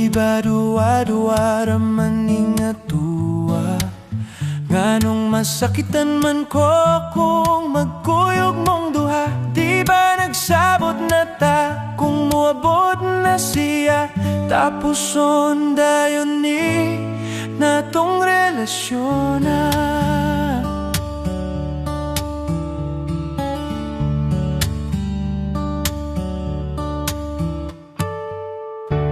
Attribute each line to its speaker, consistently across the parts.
Speaker 1: ba duwa-duwa raman nga tuwa, nganong masakitan man ko kung magkuyog mong duha. Di ba nagsabot na ta kung muabot na siya, tapos dayon ni natong relasyon na.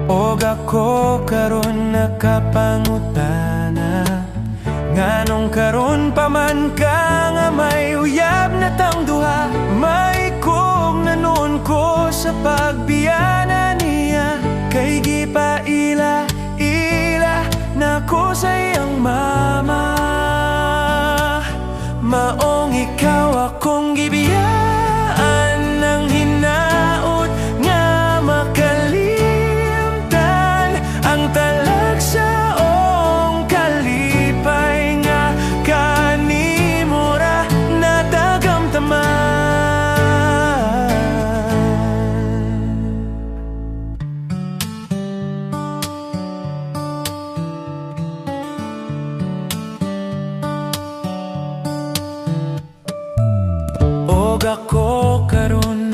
Speaker 1: Og ako karon nakapangutana, nganong karon pa man ka nga may uyab na tang duha. May kong nanon ko sa pagbiyana niya, kay gipaila-ila na ko sa iyang mama. Maong ikaw akong gibiyaan ng hinaot nga makalimtan ang talag sa ong kalipay nga kanimura na tagamtaman. Og ako karon